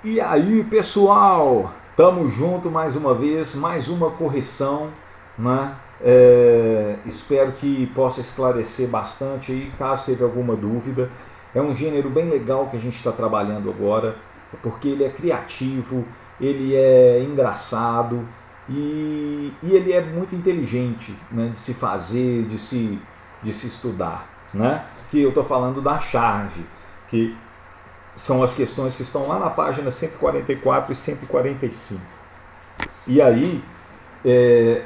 E aí, pessoal, tamo junto mais uma vez, mais uma correção, né? Espero que possa esclarecer bastante aí, caso teve alguma dúvida. É um gênero bem legal que a gente está trabalhando agora, porque ele é criativo, ele é engraçado e ele é muito inteligente, né? De se fazer, de se estudar, né? Que eu estou falando da charge, que são as questões que estão lá na página 144 e 145. E aí,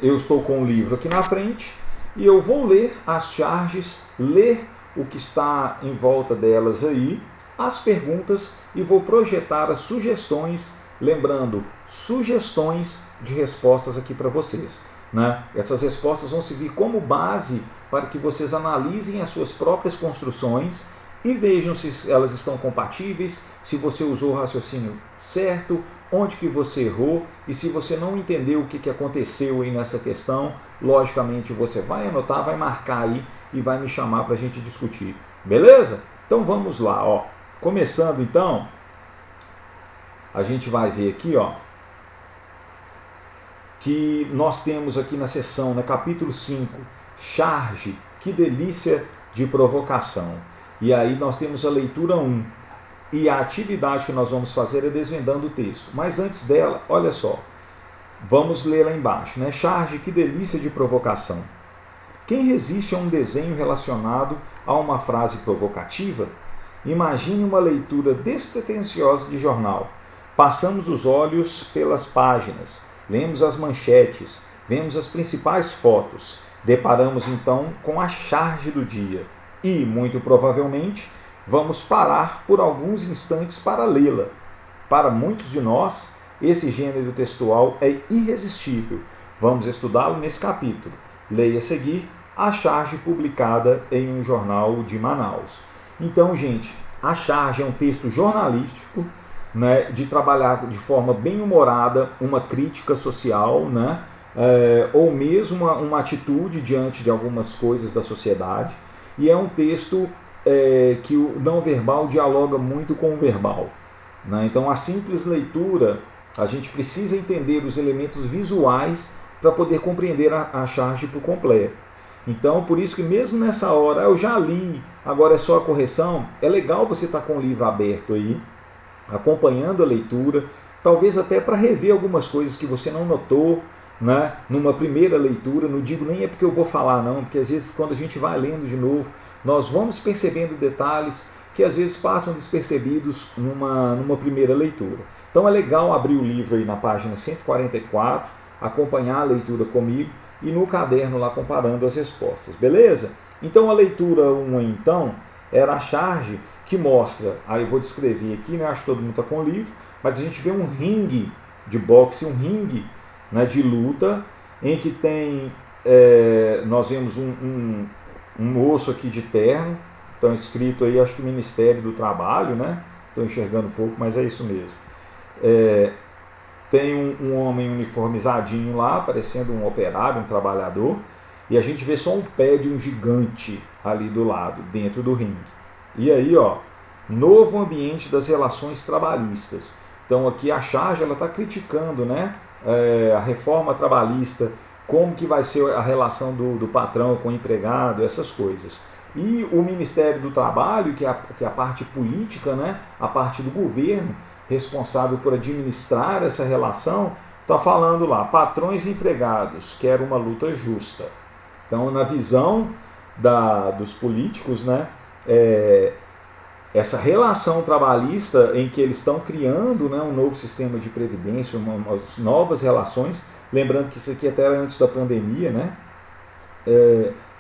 eu estou com o livro aqui na frente e eu vou ler as charges, ler o que está em volta delas aí, as perguntas e vou projetar as sugestões, lembrando, sugestões de respostas aqui para vocês. Né? Essas respostas vão servir como base para que vocês analisem as suas próprias construções e vejam se elas estão compatíveis, se você usou o raciocínio certo, onde que você errou e se você não entendeu o que aconteceu aí nessa questão, logicamente você vai anotar, vai marcar aí e vai me chamar para a gente discutir. Beleza? Então vamos lá, ó. Começando então, a gente vai ver aqui, ó, que nós temos aqui na seção, no capítulo 5, charge, que delícia de provocação. E aí nós temos a leitura 1. E a atividade que nós vamos fazer é desvendando o texto. Mas antes dela, olha só, vamos ler lá embaixo, né? Charge, que delícia de provocação. Quem resiste a um desenho relacionado a uma frase provocativa? Imagine uma leitura despretensiosa de jornal. Passamos os olhos pelas páginas, lemos as manchetes, vemos as principais fotos, deparamos então com a charge do dia e, muito provavelmente, vamos parar por alguns instantes para lê-la. Para muitos de nós, esse gênero textual é irresistível. Vamos estudá-lo nesse capítulo. Leia a seguir a charge publicada em um jornal de Manaus. Então, gente, a charge é um texto jornalístico, né, de trabalhar de forma bem humorada uma crítica social, né, ou mesmo uma atitude diante de algumas coisas da sociedade. E é um texto que o não verbal dialoga muito com o verbal. Né? Então, a simples leitura, a gente precisa entender os elementos visuais para poder compreender a charge por completo. Então, por isso que mesmo nessa hora, eu já li, agora é só a correção, é legal você estar com o livro aberto aí, acompanhando a leitura, talvez até para rever algumas coisas que você não notou, né, numa primeira leitura. Não digo nem é porque eu vou falar não, porque às vezes quando a gente vai lendo de novo, nós vamos percebendo detalhes que às vezes passam despercebidos numa primeira leitura. Então é legal abrir o livro aí na página 144, acompanhar a leitura comigo e no caderno lá comparando as respostas, beleza? Então a leitura 1 então era a charge que mostra, aí eu vou descrever aqui, né, acho que todo mundo está com o livro, mas a gente vê um ringue de boxe, um ringue, né, de luta, em que tem, nós vemos um moço aqui de terno, então escrito aí, acho que Ministério do Trabalho, né? Estou enxergando um pouco, mas é isso mesmo. Tem um homem uniformizadinho lá, parecendo um operário, um trabalhador, e a gente vê só um pé de um gigante ali do lado, dentro do ringue. E aí, ó, novo ambiente das relações trabalhistas. Então aqui a charge ela está criticando, né, a reforma trabalhista, como que vai ser a relação do patrão com o empregado, essas coisas. E o Ministério do Trabalho, que é a parte política, né, a parte do governo, responsável por administrar essa relação, está falando lá, patrões e empregados, quer uma luta justa. Então, na visão dos políticos, né, essa relação trabalhista em que eles estão criando, né, um novo sistema de previdência, umas novas relações, lembrando que isso aqui até era antes da pandemia, né,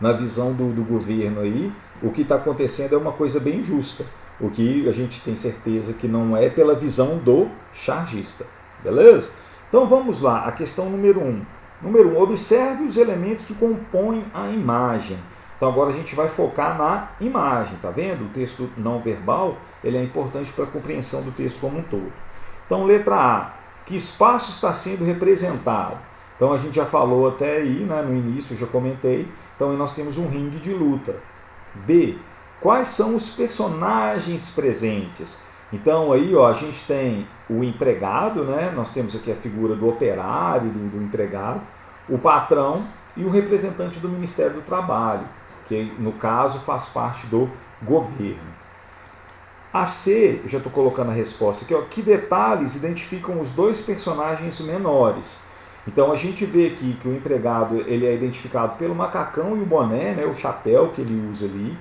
na visão do governo aí, o que está acontecendo é uma coisa bem justa, o que a gente tem certeza que não é pela visão do chargista, beleza? Então vamos lá, a questão número 1. Número 1, observe os elementos que compõem a imagem. Então agora a gente vai focar na imagem, tá vendo? O texto não verbal, ele é importante para a compreensão do texto como um todo. Então letra A, que espaço está sendo representado? Então a gente já falou até aí, né, no início, já comentei. Então nós temos um ringue de luta. B, quais são os personagens presentes? Então aí, ó, a gente tem o empregado, né? Nós temos aqui a figura do operário, do empregado, o patrão e o representante do Ministério do Trabalho, que no caso faz parte do governo. A C, já estou colocando a resposta aqui, ó, que detalhes identificam os dois personagens menores? Então a gente vê aqui que o empregado ele é identificado pelo macacão e o boné, né, o chapéu que ele usa ali,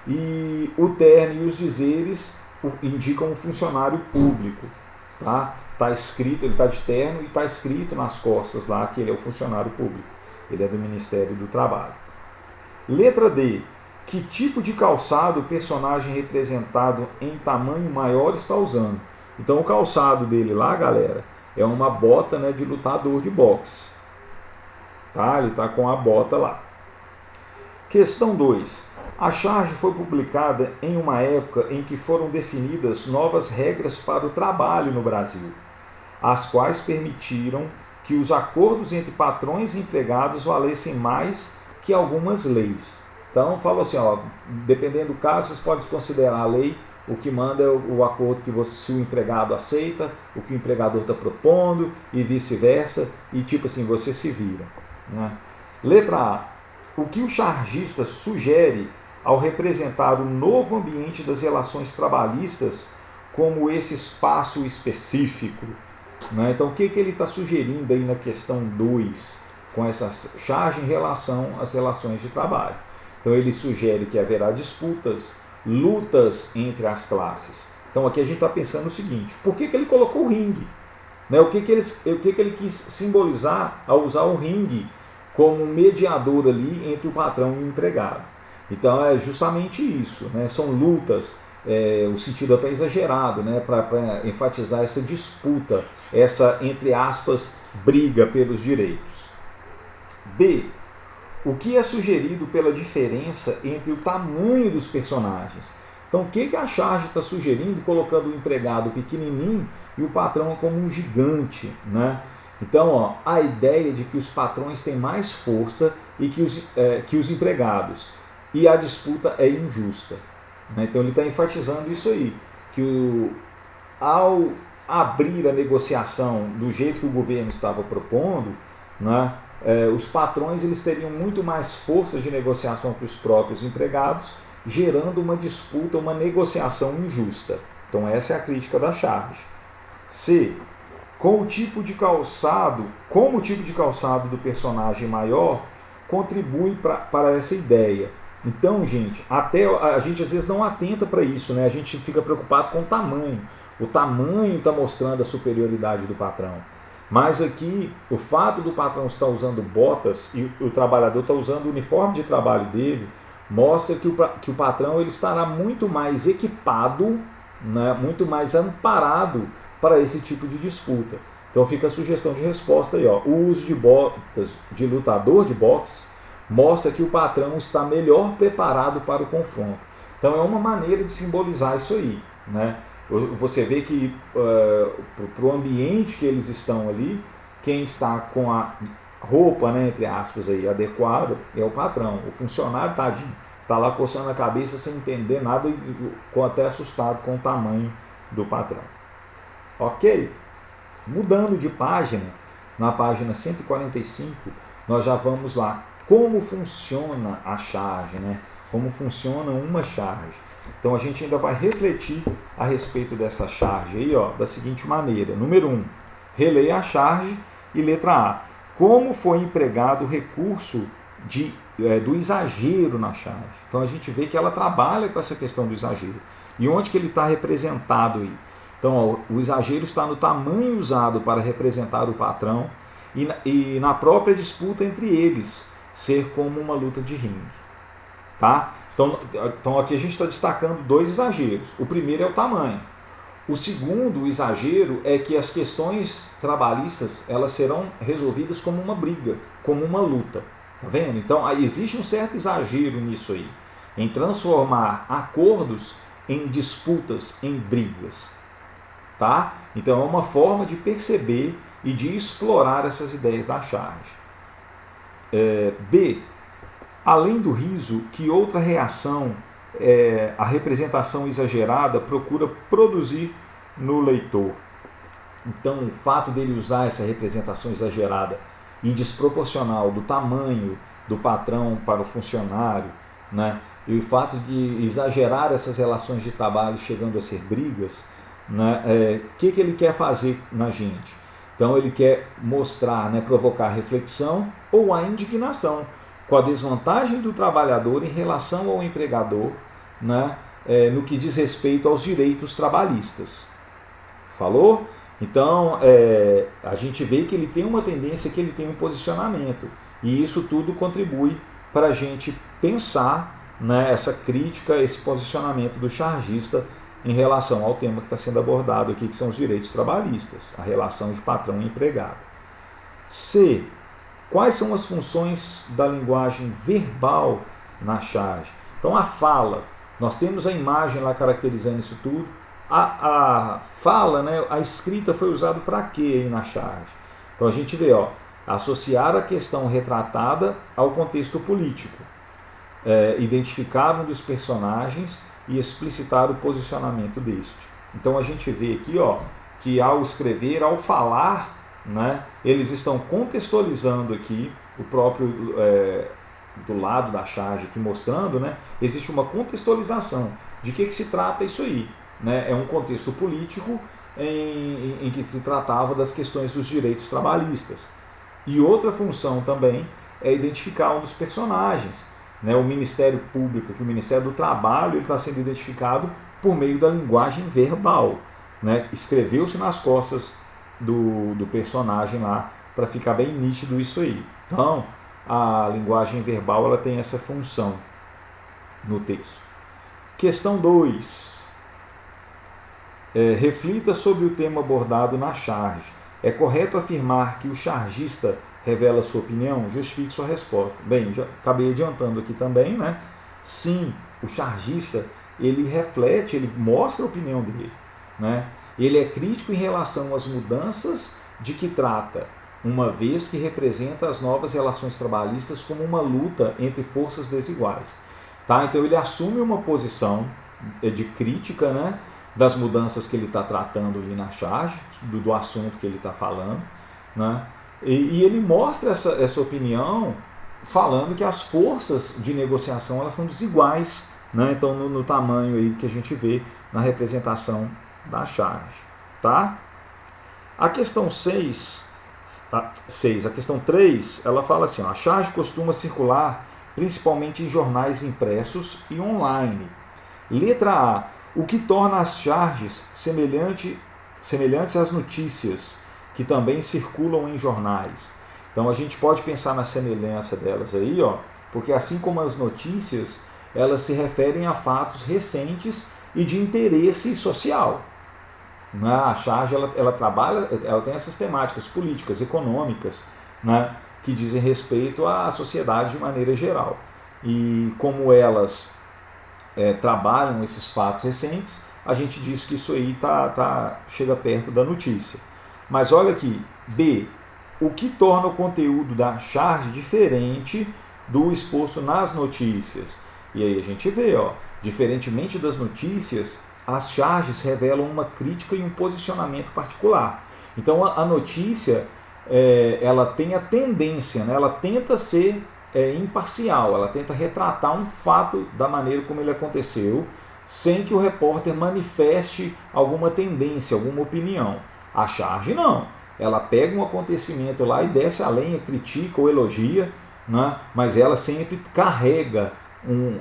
e o terno e os dizeres indicam um funcionário público. Tá escrito, ele está de terno e está escrito nas costas lá que ele é o funcionário público. Ele é do Ministério do Trabalho. Letra D. Que tipo de calçado o personagem representado em tamanho maior está usando? Então o calçado dele lá, galera, é uma bota, né, de lutador de boxe. Tá? Ele está com a bota lá. Questão 2. A charge foi publicada em uma época em que foram definidas novas regras para o trabalho no Brasil, as quais permitiram que os acordos entre patrões e empregados valessem mais que algumas leis. Então, falo assim, ó, dependendo do caso, vocês podem considerar a lei, o que manda é o acordo que se o empregado aceita, o que o empregador está propondo e vice-versa, e tipo assim, você se vira. Né? Letra A. O que o chargista sugere ao representar o novo ambiente das relações trabalhistas como esse espaço específico? Né? Então, o que ele está sugerindo aí na questão 2 com essa charge em relação às relações de trabalho? Então, ele sugere que haverá disputas, lutas entre as classes. Então, aqui a gente está pensando o seguinte, por que ele colocou o ringue? Né? O que ele quis simbolizar ao usar o ringue como mediador ali entre o patrão e o empregado? Então é justamente isso, né? São lutas, o sentido até exagerado, né? Para enfatizar essa disputa, essa, entre aspas, briga pelos direitos. B. O que é sugerido pela diferença entre o tamanho dos personagens? Então o que a charge está sugerindo, colocando o empregado pequenininho e o patrão como um gigante, né? Então, ó, a ideia de que os patrões têm mais força e que os empregados, e a disputa é injusta. Né? Então ele está enfatizando isso aí, que ao abrir a negociação do jeito que o governo estava propondo, né, os patrões eles teriam muito mais força de negociação que os próprios empregados, gerando uma disputa, uma negociação injusta. Então essa é a crítica da charge. C. Como o tipo de calçado do personagem maior contribui para essa ideia. Então, gente, até a gente às vezes não atenta para isso, né? A gente fica preocupado com o tamanho. O tamanho está mostrando a superioridade do patrão. Mas aqui, o fato do patrão estar usando botas e o trabalhador está usando o uniforme de trabalho dele, mostra que o patrão ele estará muito mais equipado, né? Muito mais amparado para esse tipo de disputa. Então fica a sugestão de resposta aí, ó. O uso de botas de lutador de boxe mostra que o patrão está melhor preparado para o confronto. Então é uma maneira de simbolizar isso aí, né? Você vê que para o ambiente que eles estão ali, quem está com a roupa, né, entre aspas, aí, adequada é o patrão. O funcionário, tadinho, está lá coçando a cabeça sem entender nada e até assustado com o tamanho do patrão. Ok? Mudando de página, na página 145, nós já vamos lá. Como funciona a charge, né? Como funciona uma charge. Então a gente ainda vai refletir a respeito dessa charge aí, ó, da seguinte maneira. Número 1, releia a charge e letra A. Como foi empregado o recurso do exagero na charge? Então a gente vê que ela trabalha com essa questão do exagero. E onde que ele está representado aí? Então ó, o exagero está no tamanho usado para representar o patrão e na própria disputa entre eles, ser como uma luta de ringue. Tá? Então aqui a gente está destacando dois exageros. O primeiro é o tamanho. O segundo exagero é que as questões trabalhistas elas serão resolvidas como uma briga, como uma luta. Tá vendo? Então aí existe um certo exagero nisso aí, em transformar acordos em disputas, em brigas. Tá? Então é uma forma de perceber e de explorar essas ideias da charge. B. Além do riso, que outra reação a representação exagerada procura produzir no leitor. Então, o fato dele usar essa representação exagerada e desproporcional do tamanho do patrão para o funcionário, né, e o fato de exagerar essas relações de trabalho chegando a ser brigas, né, que ele quer fazer na gente? Então, ele quer mostrar, né, provocar reflexão ou a indignação com a desvantagem do trabalhador em relação ao empregador, né, no que diz respeito aos direitos trabalhistas. Falou? Então, a gente vê que ele tem uma tendência, que ele tem um posicionamento. E isso tudo contribui para a gente pensar, né, essa crítica, esse posicionamento do chargista em relação ao tema que está sendo abordado aqui, que são os direitos trabalhistas, a relação de patrão e empregado. C. Quais são as funções da linguagem verbal na charge? Então, a fala, nós temos a imagem lá caracterizando isso tudo. A fala, né, a escrita foi usada para quê aí na charge? Então a gente vê, associar a questão retratada ao contexto político, identificar um dos personagens e explicitar o posicionamento deste. Então a gente vê aqui, que ao escrever, ao falar, né, eles estão contextualizando aqui o próprio do lado da charge aqui mostrando, né, existe uma contextualização de que se trata isso aí. Né, é um contexto político em que se tratava das questões dos direitos trabalhistas. E outra função também é identificar um dos personagens. Né, o Ministério Público, que o Ministério do Trabalho, ele está sendo identificado por meio da linguagem verbal. Né, escreveu-se nas costas do personagem lá, para ficar bem nítido isso aí. Então, a linguagem verbal ela tem essa função no texto. Questão 2. Reflita sobre o tema abordado na charge. É correto afirmar que o chargista revela sua opinião? Justifique sua resposta. Bem, já acabei adiantando aqui também, né? Sim, o chargista, ele reflete, ele mostra a opinião dele, né? Ele é crítico em relação às mudanças de que trata, uma vez que representa as novas relações trabalhistas como uma luta entre forças desiguais. Tá? Então ele assume uma posição de crítica, né, das mudanças que ele está tratando ali na charge, do assunto que ele está falando, né? E ele mostra essa opinião falando que as forças de negociação elas são desiguais, né? Então no tamanho aí que a gente vê na representação da charge. Tá? A questão 6, a questão 3, ela fala assim, a charge costuma circular principalmente em jornais impressos e online. Letra A. O que torna as charges semelhantes às notícias, que também circulam em jornais. Então a gente pode pensar na semelhança delas aí, porque assim como as notícias, elas se referem a fatos recentes e de interesse social. A charge ela trabalha, ela tem essas temáticas políticas, econômicas, né, que dizem respeito à sociedade de maneira geral. E como elas trabalham esses fatos recentes, a gente diz que isso aí chega perto da notícia. Mas olha aqui, B, o que torna o conteúdo da charge diferente do exposto nas notícias? E aí a gente vê, diferentemente das notícias, as charges revelam uma crítica e um posicionamento particular. Então a notícia, ela tem a tendência, né, ela tenta ser imparcial, ela tenta retratar um fato da maneira como ele aconteceu, sem que o repórter manifeste alguma tendência, alguma opinião. A charge não, ela pega um acontecimento lá e desce a lenha, critica ou elogia, né? Mas ela sempre carrega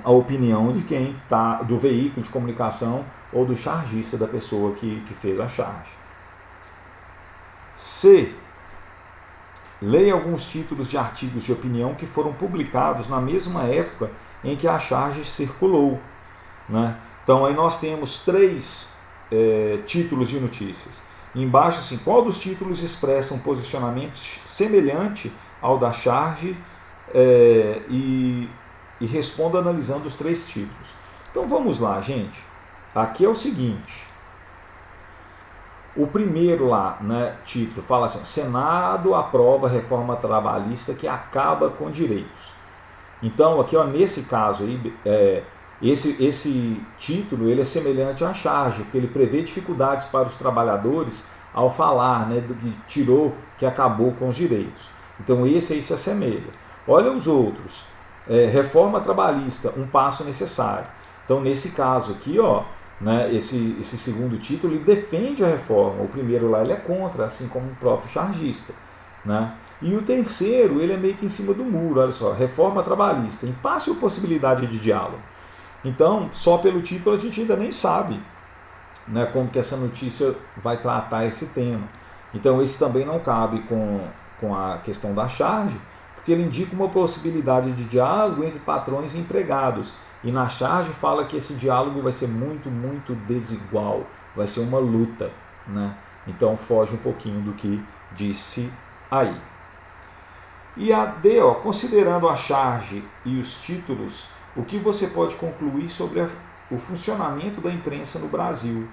a opinião de quem está, do veículo de comunicação ou do chargista, da pessoa que fez a charge. C. Leia alguns títulos de artigos de opinião que foram publicados na mesma época em que a charge circulou, né? Então aí nós temos 3 títulos de notícias. Embaixo, assim, qual dos títulos expressa um posicionamento semelhante ao da charge, e responda analisando os 3 títulos. Então vamos lá, gente. Aqui é o seguinte. O primeiro lá, né, título, fala assim, Senado aprova reforma trabalhista que acaba com direitos. Então aqui, nesse caso aí, Esse título ele é semelhante à charge, porque ele prevê dificuldades para os trabalhadores ao falar, né, do que tirou, que acabou com os direitos. Então esse aí se assemelha. Olha os outros. Reforma trabalhista, um passo necessário. Então nesse caso aqui, ó, né, esse segundo título ele defende a reforma. O primeiro lá ele é contra, assim como o próprio chargista, né? E o terceiro ele é meio que em cima do muro. Olha só, reforma trabalhista, impasse ou possibilidade de diálogo. Então, só pelo título a gente ainda nem sabe, né, como que essa notícia vai tratar esse tema. Então, esse também não cabe com a questão da charge, porque ele indica uma possibilidade de diálogo entre patrões e empregados. E na charge fala que esse diálogo vai ser muito, muito desigual, vai ser uma luta, né? Então, foge um pouquinho do que disse aí. E a D, ó, considerando a charge e os títulos, o que você pode concluir sobre o funcionamento da imprensa no Brasil?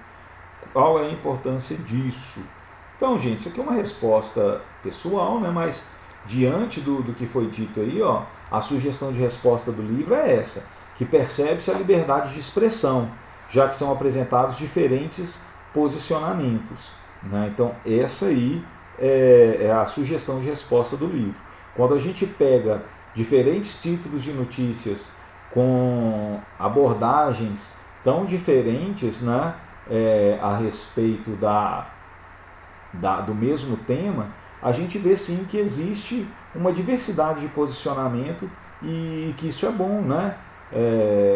Qual é a importância disso? Então, gente, isso aqui é uma resposta pessoal, né? Mas diante do que foi dito aí, ó, a sugestão de resposta do livro é essa, que percebe-se a liberdade de expressão, já que são apresentados diferentes posicionamentos, né? Então, essa aí é a sugestão de resposta do livro. Quando a gente pega diferentes títulos de notícias com abordagens tão diferentes, né, a respeito do mesmo tema, a gente vê sim que existe uma diversidade de posicionamento e que isso é bom, né?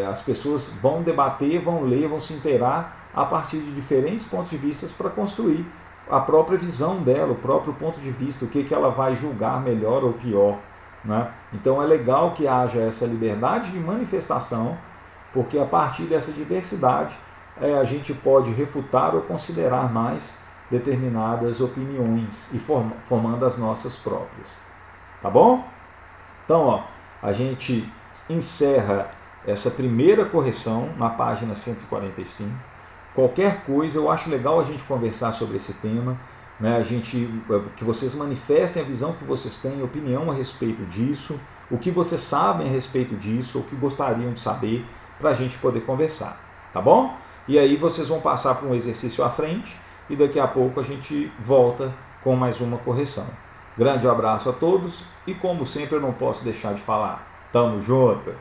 As pessoas vão debater, vão ler, vão se inteirar a partir de diferentes pontos de vista para construir a própria visão dela, o próprio ponto de vista, o que ela vai julgar melhor ou pior, né? Então é legal que haja essa liberdade de manifestação, porque a partir dessa diversidade a gente pode refutar ou considerar mais determinadas opiniões e formando as nossas próprias. Tá bom? Então, ó, a gente encerra essa primeira correção na página 145. Qualquer coisa, eu acho legal a gente conversar sobre esse tema, né? Que vocês manifestem a visão que vocês têm, opinião a respeito disso, o que vocês sabem a respeito disso, o que gostariam de saber, para a gente poder conversar, tá bom? E aí vocês vão passar por um exercício à frente e daqui a pouco a gente volta com mais uma correção. Grande abraço a todos e como sempre eu não posso deixar de falar, tamo junto!